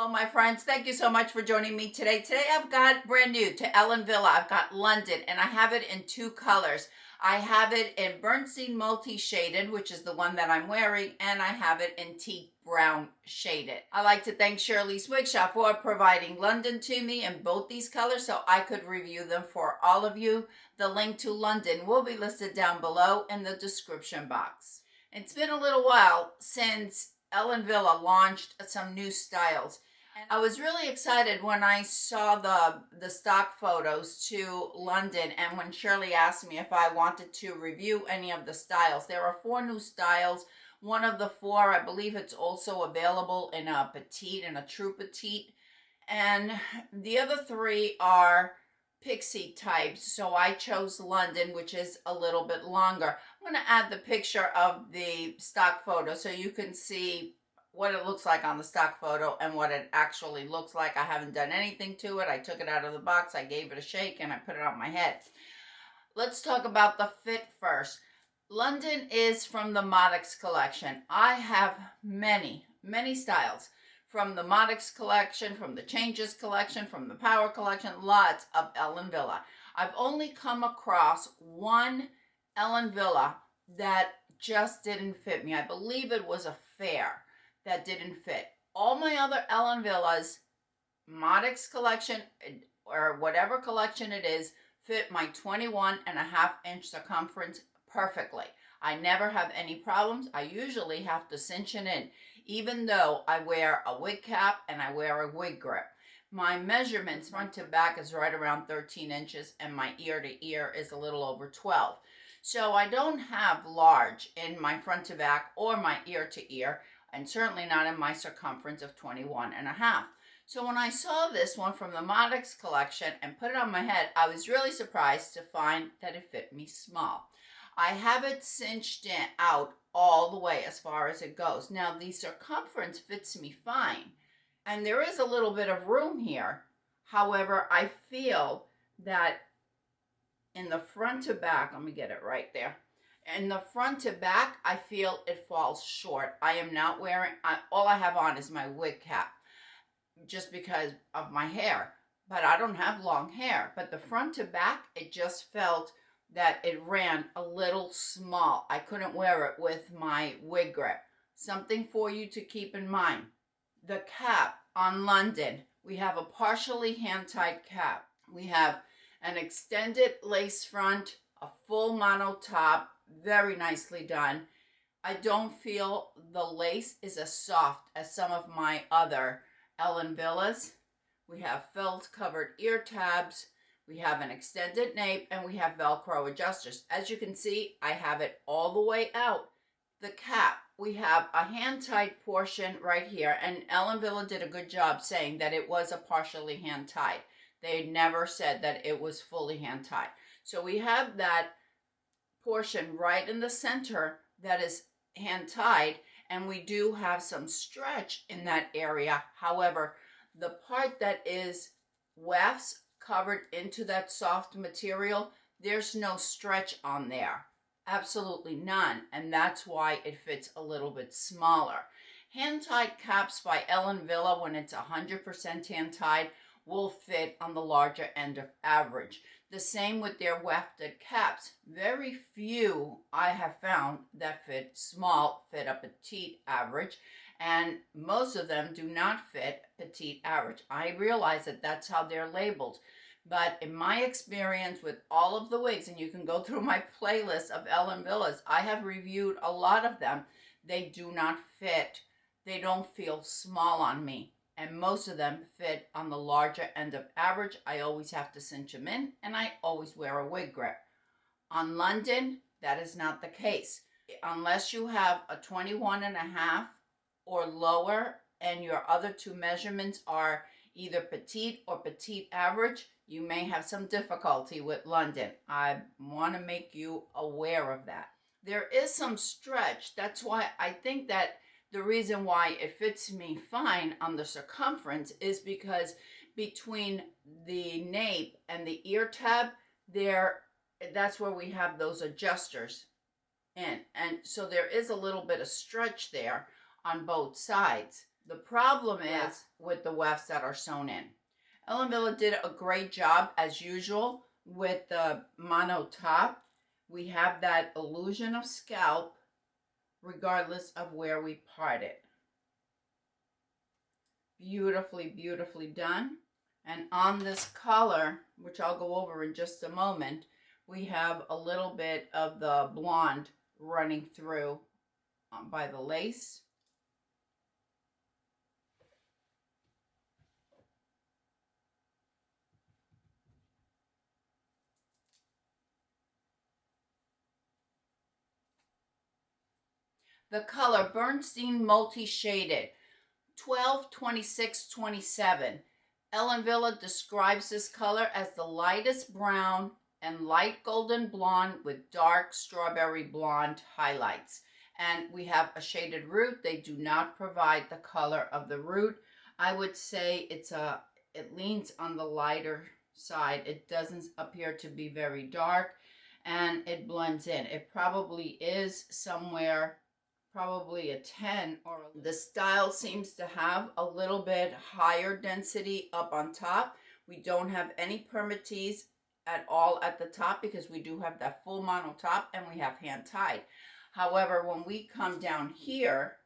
Hello, my friends. Thank you so much for joining me today. Today I've got brand new to Ellen Villa. I've got London, and I have it in two colors. I have it in Bernstein Multi shaded, which is the one that I'm wearing, and I have it in Teak Brown shaded. I like to thank Shirley's Wig Shop for providing London to me in both these colors so I could review them for all of you. The link to London will be listed down below in the description box. It's been a little while since Ellen Villa launched some new styles. And I was really excited when I saw the stock photos to London, and when Shirley asked me if I wanted to review any of the styles. There are 4 new styles. One of the 4, I believe it's also available in a petite and a true petite. And the other 3 are pixie types, so I chose London, which is a little bit longer. I'm going to add the picture of the stock photo so you can see what it looks like on the stock photo and what it actually looks like. I haven't done anything to it. I took it out of the box, I gave it a shake, and I put it on my head. Let's talk about the fit first. London is from the Modix collection. I have many styles from the Modix collection, from the Changes collection, from the Power collection, lots of Ellen Villa. I've only come across one Ellen Villa that just didn't fit me. I believe it was a fair that didn't fit. All my other Ellen Villas, Modix collection or whatever collection it is, fit my 21.5-inch circumference perfectly. I never have any problems. I usually have to cinch it in, even though I wear a wig cap and I wear a wig grip. My measurements front to back is right around 13 inches and my ear to ear is a little over 12. So I don't have large in my front to back or my ear to ear, and certainly not in my circumference of 21.5. So when I saw this one from the Modix collection and put it on my head, I was really surprised to find that it fit me small. I have it cinched in out all the way as far as it goes. Now the circumference fits me fine, and there is a little bit of room here. However, I feel that in the front to back, let me get it right there. In the front to back, I feel it falls short. I am not wearing, all I have on is my wig cap just because of my hair. But I don't have long hair. But the front to back, it just felt that it ran a little small. I couldn't wear it with my wig grip. Something for you to keep in mind. The cap on London, we have a partially hand-tied cap. We have an extended lace front, a full mono top, very nicely done. I don't feel the lace is as soft as some of my other Ellen Villas. We have felt covered ear tabs. We have an extended nape, and we have Velcro adjusters. As you can see, I have it all the way out. The cap, we have a hand-tied portion right here, and Ellen Villa did a good job saying that it was a partially hand-tied. They never said that it was fully hand-tied. So we have that portion right in the center that is hand-tied, and we do have some stretch in that area. However, the part that is wefts covered into that soft material, there's no stretch on there. Absolutely none, and that's why it fits a little bit smaller. Hand-tied caps by Ellen Villa, when it's 100% hand-tied, will fit on the larger end of average. The same with their wefted caps. Very few I have found that fit small, fit a petite average, and most of them do not fit petite average. I realize that that's how they're labeled, but in my experience with all of the wigs, and you can go through my playlist of Ellen Villas, I have reviewed a lot of them. They do not fit. They don't feel small on me. And most of them fit on the larger end of average. I always have to cinch them in, and I always wear a wig grip. On London, that is not the case. Unless you have a 21.5 or lower, and your other 2 measurements are either petite or petite average, you may have some difficulty with London. I want to make you aware of that. There is some stretch. That's why I think that the reason why it fits me fine on the circumference is because between the nape and the ear tab, that's where we have those adjusters in. And so there is a little bit of stretch there on both sides. The problem is with the wefts that are sewn in. Ellen Villa did a great job as usual with the mono top. We have that illusion of scalp regardless of where we part it. Beautifully, beautifully done. And on this color, which I'll go over in just a moment, we have a little bit of the blonde running through by the lace. The color Bernstein Multi Shaded, 12, 26, 27. Ellen Villa describes this color as the lightest brown and light golden blonde with dark strawberry blonde highlights. And we have a shaded root. They do not provide the color of the root. I would say it leans on the lighter side. It doesn't appear to be very dark, and it blends in. It probably is somewhere, probably a 10 or the style seems to have a little bit higher density up on top. We don't have any permatease at all at the top because we do have that full mono top and we have hand tied. However, when we come down here,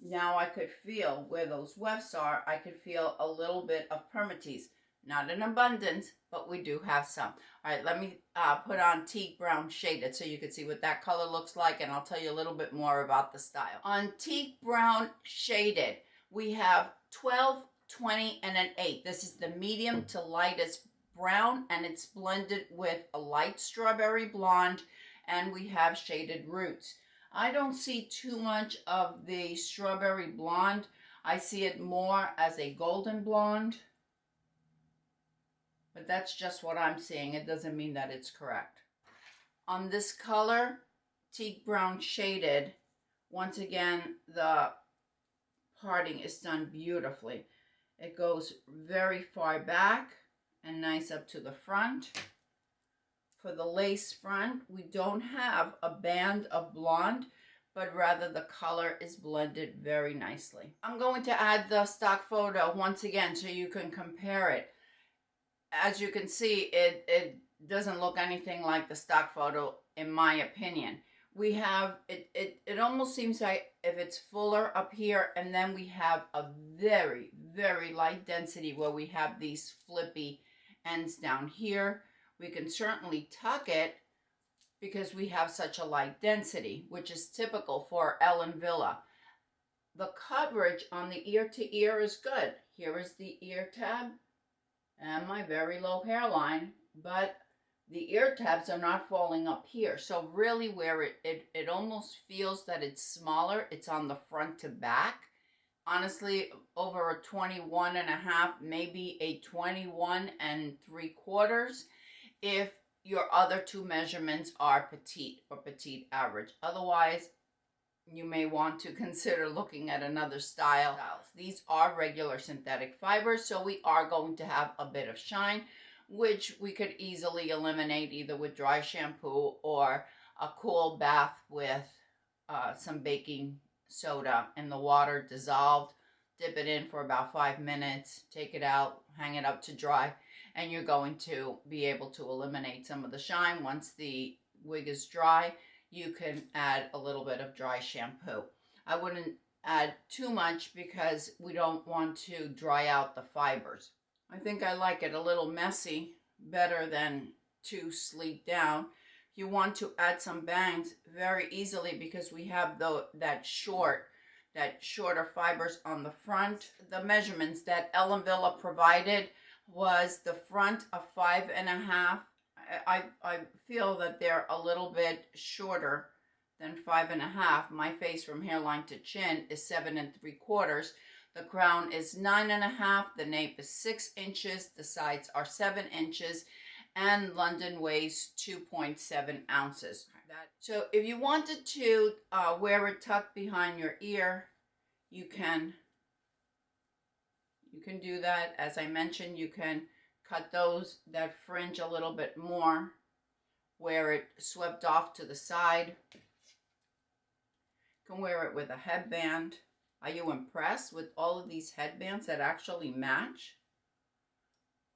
now I could feel where those wefts are. I could feel a little bit of permatease. Not in abundance, but we do have some. All right, let me put on Teak Brown Shaded so you can see what that color looks like, and I'll tell you a little bit more about the style. On Teak Brown Shaded, we have 12, 20, and an 8. This is the medium to lightest brown, and it's blended with a light strawberry blonde, and we have shaded roots. I don't see too much of the strawberry blonde. I see it more as a golden blonde. But that's just what I'm seeing. It doesn't mean that it's correct. On this color, Teak Brown Shaded, once again, the parting is done beautifully. It goes very far back and nice up to the front. For the lace front, we don't have a band of blonde, but rather the color is blended very nicely. I'm going to add the stock photo once again so you can compare it. As you can see, it doesn't look anything like the stock photo, in my opinion. We have, it almost seems like if it's fuller up here, and then we have a very, very light density where we have these flippy ends down here. We can certainly tuck it because we have such a light density, which is typical for Ellen Villa. The coverage on the ear to ear is good. Here is the ear tab and my very low hairline, but the ear tabs are not falling up here. So really where it almost feels that it's smaller, it's on the front to back. Honestly, over a 21 and a half, maybe a 21 3/4 if your other two measurements are petite or petite average. Otherwise, you may want to consider looking at another style. These are regular synthetic fibers, so we are going to have a bit of shine, which we could easily eliminate either with dry shampoo or a cool bath with some baking soda in the water dissolved. Dip it in for about 5 minutes, take it out, hang it up to dry, and you're going to be able to eliminate some of the shine. Once the wig is dry, you can add a little bit of dry shampoo. I wouldn't add too much because we don't want to dry out the fibers. I think I like it a little messy, better than too sleek down. You want to add some bangs very easily because we have that shorter fibers on the front. The measurements that Ellen Villa provided was the front of 5.5. I feel that they're a little bit shorter than 5.5. My face from hairline to chin is 7 3/4. The crown is 9.5. The nape is 6 inches. The sides are 7 inches. And London weighs 2.7 ounces. So if you wanted to wear it tucked behind your ear, you can do that. As I mentioned, you can cut that fringe a little bit more where it swept off to the side. You can wear it with a headband. Are you impressed with all of these headbands that actually match?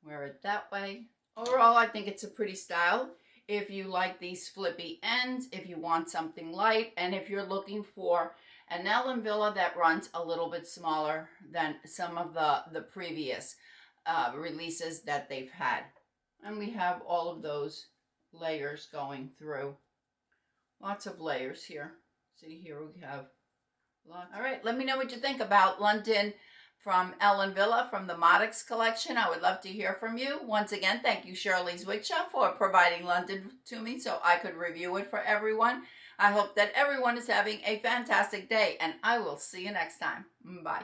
Wear it that way. Overall, I think it's a pretty style. If you like these flippy ends, if you want something light, and if you're looking for an Ellen Villa that runs a little bit smaller than some of the previous releases that they've had. And we have all of those layers going through. Lots of layers here. See, here we have lots. All right, let me know what you think about London from Ellen Villa from the Modix collection. I would love to hear from you. Once again, thank you, Shirley's Wig Shop, for providing London to me so I could review it for everyone. I hope that everyone is having a fantastic day, and I will see you next time. Bye.